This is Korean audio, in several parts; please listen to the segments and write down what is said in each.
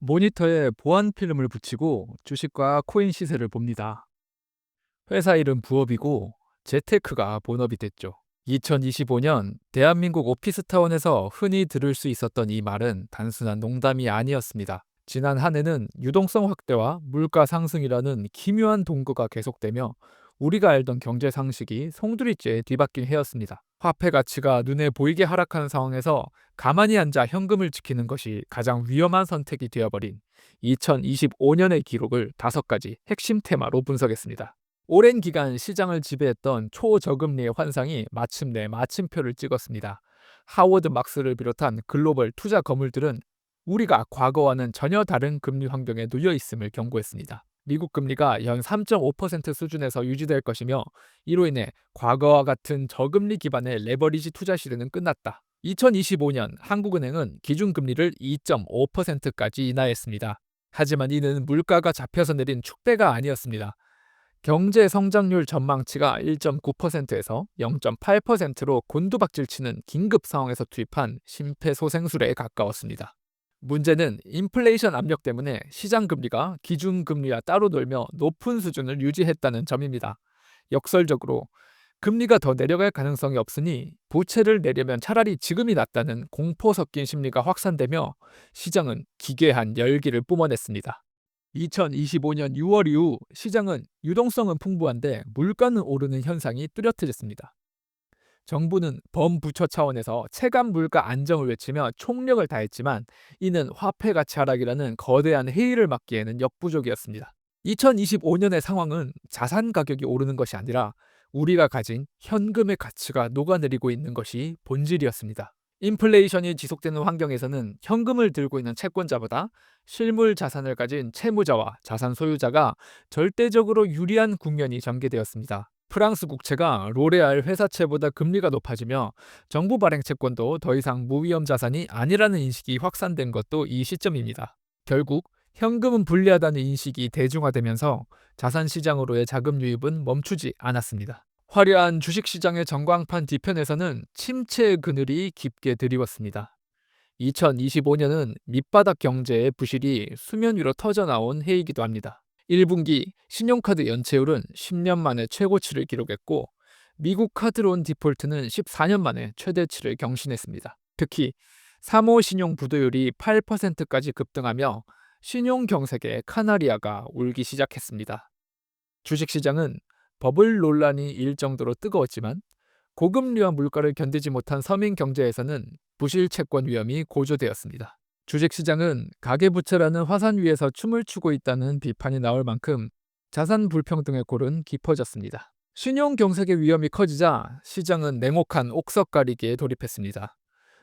모니터에 보안 필름을 붙이고 주식과 코인 시세를 봅니다. 회사 이름 부업이고 재테크가 본업이 됐죠. 2025년 대한민국 오피스타운에서 흔히 들을 수 있었던 이 말은 단순한 농담이 아니었습니다. 지난 한 해는 유동성 확대와 물가 상승이라는 기묘한 동거가 계속되며 우리가 알던 경제 상식이 송두리째 뒤바뀐 해였습니다. 화폐 가치가 눈에 보이게 하락하는 상황에서 가만히 앉아 현금을 지키는 것이 가장 위험한 선택이 되어버린 2025년의 기록을 5가지 핵심 테마로 분석했습니다. 오랜 기간 시장을 지배했던 초저금리의 환상이 마침내 마침표를 찍었습니다. 하워드 막스를 비롯한 글로벌 투자 거물들은 우리가 과거와는 전혀 다른 금리 환경에 놓여 있음을 경고했습니다. 미국 금리가 연 3.5% 수준에서 유지될 것이며 이로 인해 과거와 같은 저금리 기반의 레버리지 투자 시대는 끝났다. 2025년 한국은행은 기준금리를 2.5%까지 인하했습니다. 하지만 이는 물가가 잡혀서 내린 축배가 아니었습니다. 경제 성장률 전망치가 1.9%에서 0.8%로 곤두박질치는 긴급 상황에서 투입한 심폐소생술에 가까웠습니다. 문제는 인플레이션 압력 때문에 시장 금리가 기준금리와 따로 놀며 높은 수준을 유지했다는 점입니다. 역설적으로 금리가 더 내려갈 가능성이 없으니 부채를 내려면 차라리 지금이 낫다는 공포 섞인 심리가 확산되며 시장은 기괴한 열기를 뿜어냈습니다. 2025년 6월 이후 시장은 유동성은 풍부한데 물가는 오르는 현상이 뚜렷해졌습니다. 정부는 범부처 차원에서 체감 물가 안정을 외치며 총력을 다했지만 이는 화폐 가치 하락이라는 거대한 해이를 막기에는 역부족이었습니다. 2025년의 상황은 자산 가격이 오르는 것이 아니라 우리가 가진 현금의 가치가 녹아내리고 있는 것이 본질이었습니다. 인플레이션이 지속되는 환경에서는 현금을 들고 있는 채권자보다 실물 자산을 가진 채무자와 자산 소유자가 절대적으로 유리한 국면이 전개되었습니다. 프랑스 국채가 로레알 회사채보다 금리가 높아지며 정부 발행 채권도 더 이상 무위험 자산이 아니라는 인식이 확산된 것도 이 시점입니다. 결국 현금은 불리하다는 인식이 대중화되면서 자산 시장으로의 자금 유입은 멈추지 않았습니다. 화려한 주식시장의 전광판 뒤편에서는 침체의 그늘이 깊게 드리웠습니다. 2025년은 밑바닥 경제의 부실이 수면 위로 터져나온 해이기도 합니다. 1분기 신용카드 연체율은 10년 만에 최고치를 기록했고 미국 카드론 디폴트는 14년 만에 최대치를 경신했습니다. 특히 3호 신용 부도율이 8%까지 급등하며 신용 경색의 카나리아가 울기 시작했습니다. 주식시장은 버블 논란이 일 정도로 뜨거웠지만 고금리와 물가를 견디지 못한 서민 경제에서는 부실 채권 위험이 고조되었습니다. 주식시장은 가계부채라는 화산 위에서 춤을 추고 있다는 비판이 나올 만큼 자산 불평등의 골은 깊어졌습니다. 신용 경색의 위험이 커지자 시장은 냉혹한 옥석 가리기에 돌입했습니다.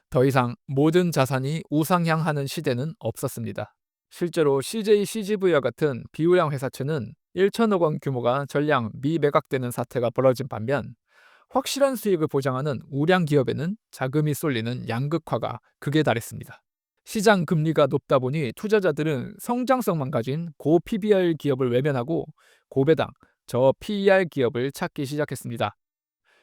더 이상 모든 자산이 우상향하는 시대는 없었습니다. 실제로 CJ CGV와 같은 비우량 회사채는 1천억 원 규모가 전량 미매각되는 사태가 벌어진 반면 확실한 수익을 보장하는 우량 기업에는 자금이 쏠리는 양극화가 극에 달했습니다. 시장 금리가 높다 보니 투자자들은 성장성만 가진 고 PBR 기업을 외면하고 고배당, 저 PER 기업을 찾기 시작했습니다.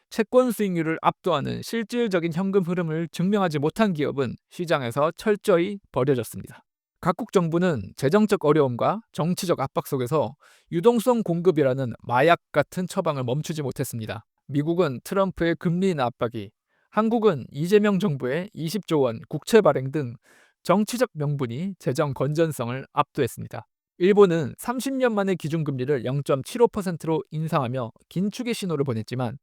채권 수익률을 압도하는 실질적인 현금 흐름을 증명하지 못한 기업은 시장에서 철저히 버려졌습니다. 각국 정부는 재정적 어려움과 정치적 압박 속에서 유동성 공급이라는 마약 같은 처방을 멈추지 못했습니다. 미국은 트럼프의 금리 인하 압박이, 한국은 이재명 정부의 20조 원 국채 발행 등 정치적 명분이 재정 건전성을 압도했습니다. 일본은 30년 만에 기준금리를 0.75%로 인상하며 긴축의 신호를 보냈지만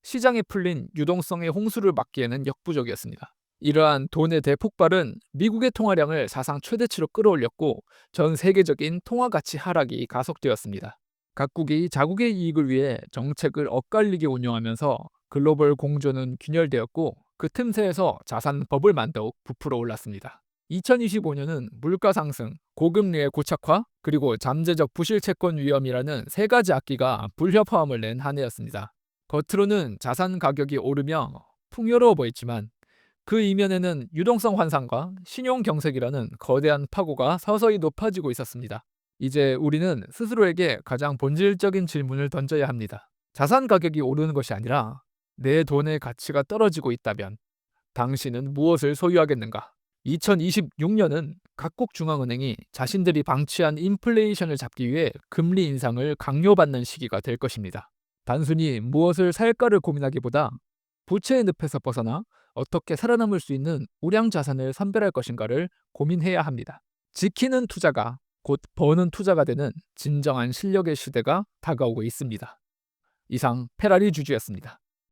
시장에 풀린 유동성의 홍수를 막기에는 역부족이었습니다. 이러한 돈의 대폭발은 미국의 통화량을 사상 최대치로 끌어올렸고 전 세계적인 통화 가치 하락이 가속되었습니다. 각국이 자국의 이익을 위해 정책을 엇갈리게 운용하면서 글로벌 공조는 균열되었고 그 틈새에서 자산 버블만 더욱 부풀어 올랐습니다. 2025년은 물가 상승, 고금리의 고착화, 그리고 잠재적 부실 채권 위험이라는 세 가지 악기가 불협화음을 낸 한 해였습니다. 겉으로는 자산 가격이 오르며 풍요로워 보였지만 그 이면에는 유동성 환상과 신용 경색이라는 거대한 파고가 서서히 높아지고 있었습니다. 이제 우리는 스스로에게 가장 본질적인 질문을 던져야 합니다. 자산 가격이 오르는 것이 아니라 내 돈의 가치가 떨어지고 있다면 당신은 무엇을 소유하겠는가? 2026년은 각국 중앙은행이 자신들이 방치한 인플레이션을 잡기 위해 금리 인상을 강요받는 시기가 될 것입니다. 단순히 무엇을 살까를 고민하기보다 부채의 늪에서 벗어나 어떻게 살아남을 수 있는 우량 자산을 선별할 것인가를 고민해야 합니다. 지키는 투자가 곧 버는 투자가 되는 진정한 실력의 시대가 다가오고 있습니다. 이상 페라리 주주였습니다.